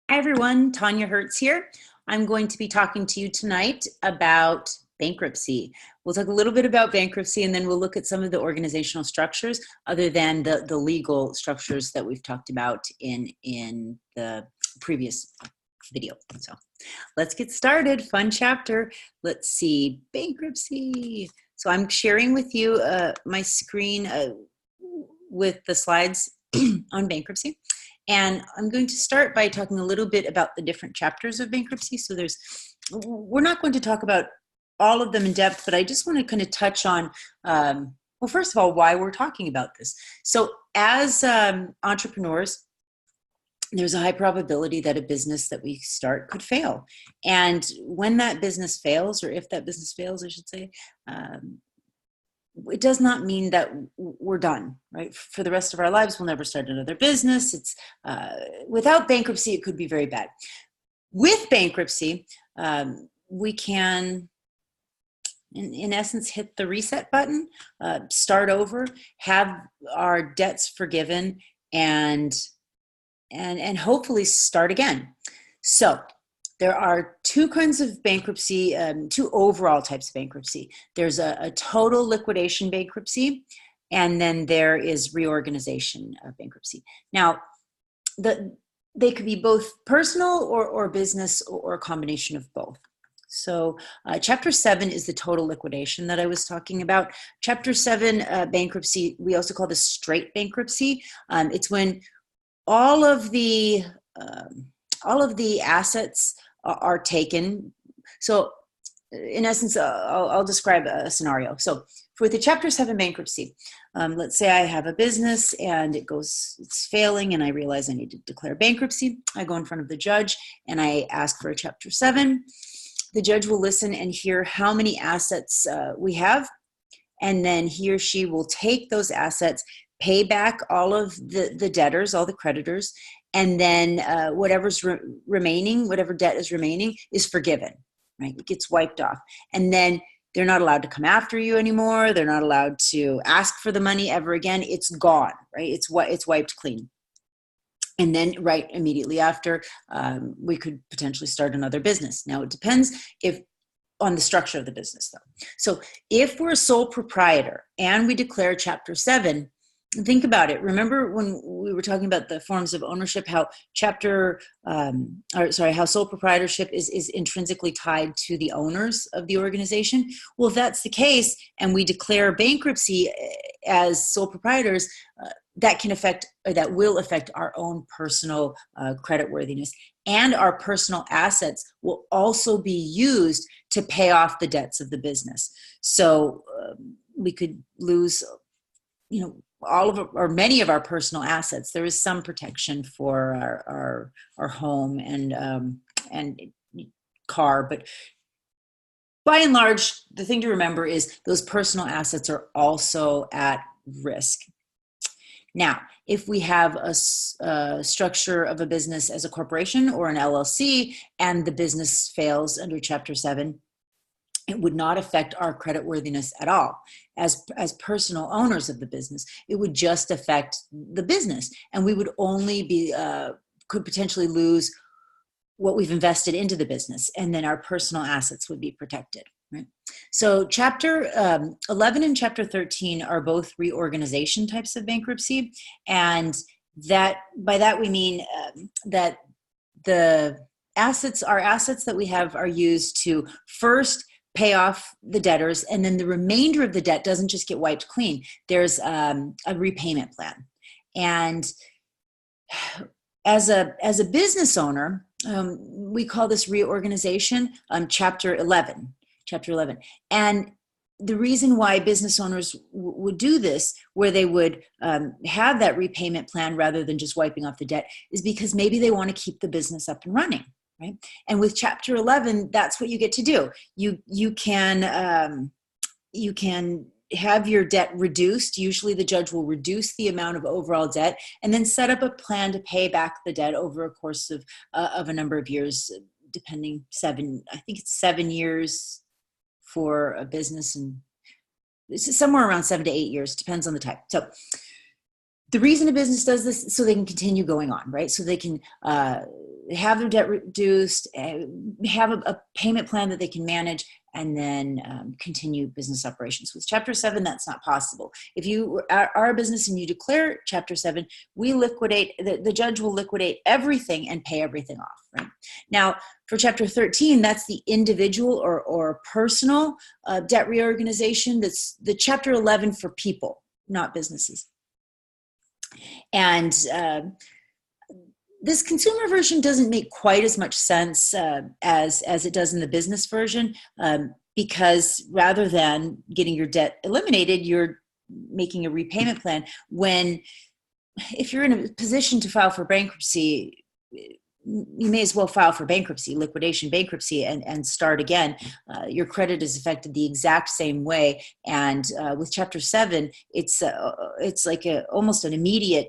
Hi everyone, Tanya Hertz here. I'm going to be talking to you tonight about bankruptcy. We'll talk a little bit about bankruptcy and then we'll look at some of the organizational structures other than the legal structures that we've talked about in the previous video. So let's get started. Fun chapter. Let's see, bankruptcy. So I'm sharing with you my screen with the slides on bankruptcy. And I'm going to start by talking a little bit about the different chapters of bankruptcy. So we're not going to talk about all of them in depth, but I just want to kind of touch on, well, first of all, why we're talking about this. So as entrepreneurs, there's a high probability that a business that we start could fail. And when that business fails, or if that business fails, I should say, it does not mean that we're done, right? For the rest of our lives, we'll never start another business. It's without bankruptcy, it could be very bad. With bankruptcy, we can, in essence, hit the reset button, start over, have our debts forgiven, and hopefully start again. So there are two kinds of bankruptcy, two overall types of bankruptcy. There's a total liquidation bankruptcy, and then there is reorganization of bankruptcy. Now, they could be both personal or business or a combination of both. So Chapter 7 is the total liquidation that I was talking about. Chapter 7 bankruptcy, we also call this straight bankruptcy. It's when all of the assets are taken. So in essence, I'll describe a scenario. So for the Chapter 7 bankruptcy, let's say I have a business and it's failing and I realize I need to declare bankruptcy. I go in front of the judge and I ask for a Chapter 7. The judge will listen and hear how many assets we have, and then he or she will take those assets, pay back all of the debtors, all the creditors, and then whatever's remaining, whatever debt is remaining, is forgiven, right? It gets wiped off. And then they're not allowed to come after you anymore. They're not allowed to ask for the money ever again. It's gone, right? It's wiped clean. And then right immediately after, we could potentially start another business. Now, it depends on the structure of the business, though. So if we're a sole proprietor and we declare Chapter 7, think about it. Remember when we were talking about the forms of ownership, how how sole proprietorship is intrinsically tied to the owners of the organization? Well, if that's the case, and we declare bankruptcy as sole proprietors, that will affect our own personal creditworthiness, and our personal assets will also be used to pay off the debts of the business. So we could lose, all of or many of our personal assets. There is some protection for our home and car, but by and large, the thing to remember is those personal assets are also at risk. Now, if we have a structure of a business as a corporation or an LLC, and the business fails under Chapter 7, it would not affect our creditworthiness at all. As personal owners of the business, it would just affect the business, and we would only could potentially lose what we've invested into the business, and then our personal assets would be protected. Right? So Chapter 11 and Chapter 13 are both reorganization types of bankruptcy, and by that we mean that the assets that we have are used to first pay off the debtors, and then the remainder of the debt doesn't just get wiped clean. There's a repayment plan. And as a business owner, we call this reorganization Chapter 11. And the reason why business owners would do this, where they would have that repayment plan rather than just wiping off the debt, is because maybe they want to keep the business up and running. Right? And with Chapter 11, that's what you get to do. You can have your debt reduced. Usually the judge will reduce the amount of overall debt and then set up a plan to pay back the debt over a course of a number of years, depending, I think it's 7 years for a business, and it's somewhere around 7 to 8 years, depends on the type. So the reason a business does this is so they can continue going on, right? So they can have their debt reduced, have a payment plan that they can manage, and then continue business operations. With Chapter 7, that's not possible. If you are a business and you declare Chapter 7, we liquidate, the judge will liquidate everything and pay everything off, right? Now, for Chapter 13, that's the individual or personal debt reorganization. That's the Chapter 11 for people, not businesses. And this consumer version doesn't make quite as much sense as it does in the business version, because rather than getting your debt eliminated, you're making a repayment plan. If you're in a position to file for bankruptcy, you may as well file for bankruptcy, liquidation bankruptcy, and start again. Your credit is affected the exact same way. And with Chapter 7, it's like almost an immediately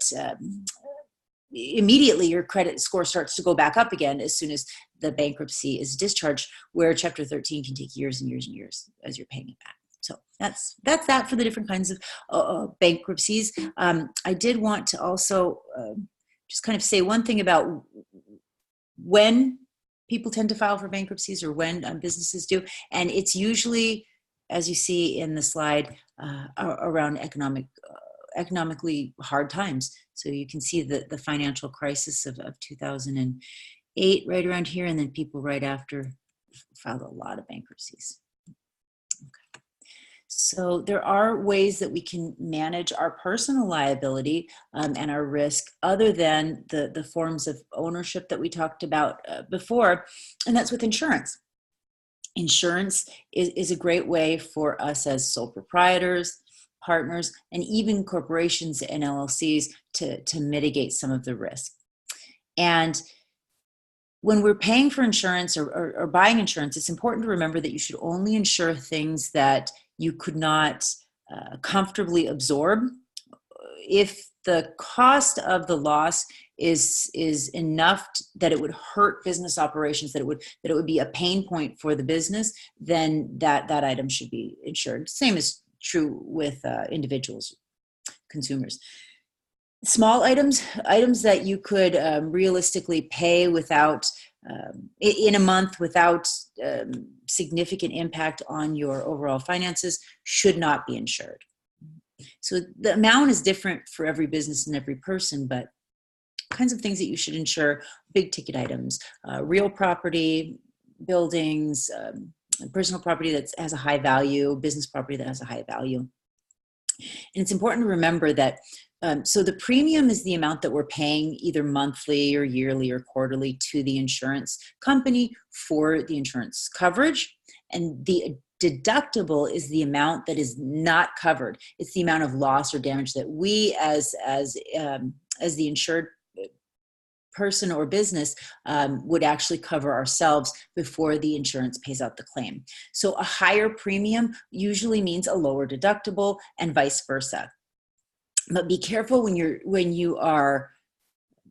your credit score starts to go back up again as soon as the bankruptcy is discharged, where Chapter 13 can take years and years and years as you're paying it back. So that's that for the different kinds of bankruptcies. I did want to also just kind of say one thing about when people tend to file for bankruptcies, or when businesses do. And it's usually, as you see in the slide, around economically hard times. So you can see the financial crisis of 2008 right around here, and then people right after filed a lot of bankruptcies. Okay. So there are ways that we can manage our personal liability and our risk other than the forms of ownership that we talked about before, and that's with insurance. Insurance is a great way for us as sole proprietors, partners, and even corporations and LLCs to mitigate some of the risk. And when we're paying for insurance or buying insurance, it's important to remember that you should only insure things that you could not comfortably absorb. If the cost of the loss is enough that it would hurt business operations, that it would be a pain point for the business, then that item should be insured. Same is true with individuals, consumers. Small items that you could realistically pay without in a month without significant impact on your overall finances should not be insured. So the amount is different for every business and every person, but kinds of things that you should insure: big ticket items, real property, buildings, personal property that has a high value, business property that has a high value. And it's important to remember that so the premium is the amount that we're paying either monthly or yearly or quarterly to the insurance company for the insurance coverage. And the deductible is the amount that is not covered. It's the amount of loss or damage that we as the insured person or business would actually cover ourselves before the insurance pays out the claim. So a higher premium usually means a lower deductible, and vice versa. But be careful when you are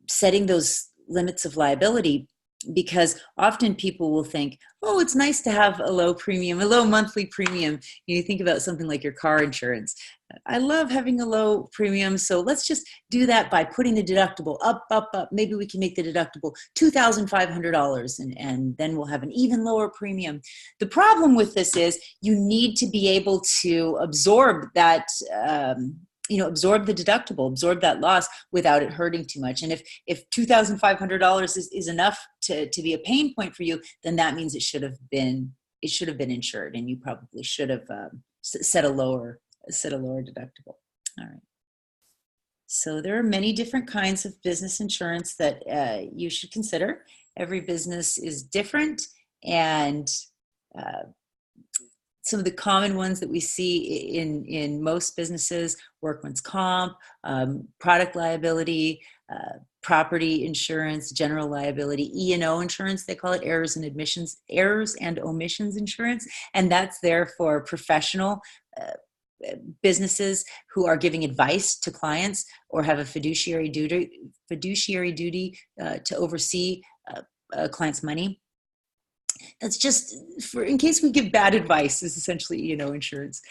setting those limits of liability, because often people will think, oh, it's nice to have a low premium, a low monthly premium. You think about something like your car insurance. I love having a low premium, so let's just do that by putting the deductible up. Maybe we can make the deductible $2,500, and then we'll have an even lower premium. The problem with this is you need to be able to absorb that absorb the deductible, absorb that loss without it hurting too much. And if $2,500 is enough to be a pain point for you, then that means it should have been insured, and you probably should have set a lower deductible. All right. So there are many different kinds of business insurance that you should consider. Every business is different, and some of the common ones that we see in most businesses: workman's comp, product liability, property insurance, general liability, E&O insurance, they call it, errors and omissions insurance. And that's there for professional businesses who are giving advice to clients or have a fiduciary duty to oversee a client's money. That's just in case we give bad advice, is essentially insurance.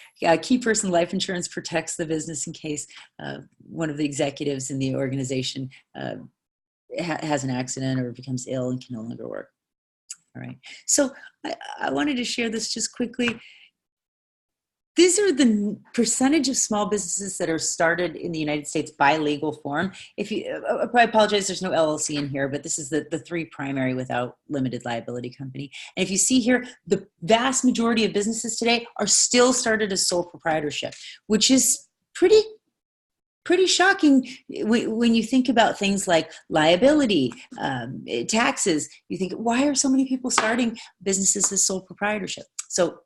Key person life insurance protects the business in case one of the executives in the organization has an accident or becomes ill and can no longer work. All right. So I wanted to share this just quickly. These are the percentage of small businesses that are started in the United States by legal form. If you, I apologize, there's no LLC in here, but this is the three primary without limited liability company. And if you see here, the vast majority of businesses today are still started as sole proprietorship, which is pretty shocking when you think about things like liability, taxes. You think, why are so many people starting businesses as sole proprietorship? So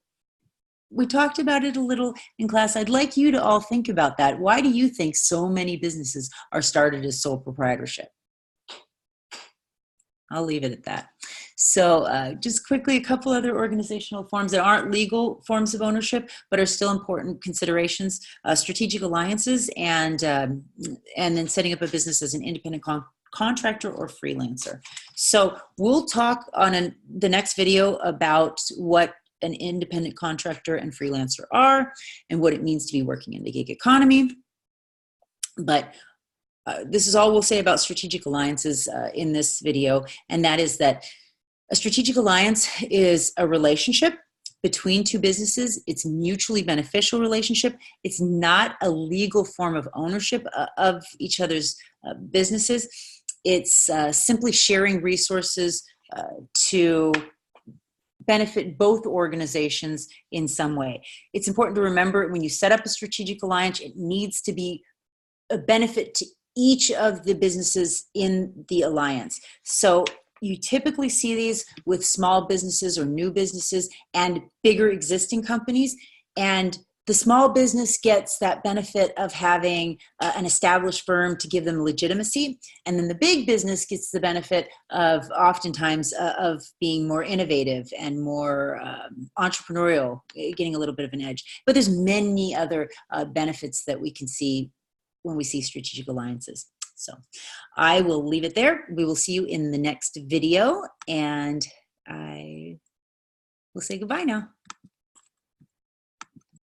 we talked about it a little in class. I'd like you to all think about that. Why do you think so many businesses are started as sole proprietorship? I'll leave it at that. So just quickly, a couple other organizational forms that aren't legal forms of ownership, but are still important considerations: strategic alliances, and then setting up a business as an independent contractor or freelancer. So we'll talk on the next video about what an independent contractor and freelancer are and what it means to be working in the gig economy. But this is all we'll say about strategic alliances in this video, and that is that a strategic alliance is a relationship between two businesses. It's a mutually beneficial relationship. It's not a legal form of ownership of each other's businesses. It's simply sharing resources to benefit both organizations in some way. It's important to remember when you set up a strategic alliance, it needs to be a benefit to each of the businesses in the alliance. So you typically see these with small businesses or new businesses and bigger existing companies. And the small business gets that benefit of having an established firm to give them legitimacy. And then the big business gets the benefit of oftentimes of being more innovative and more entrepreneurial, getting a little bit of an edge. But there's many other benefits that we can see when we see strategic alliances. So I will leave it there. We will see you in the next video, and I will say goodbye now.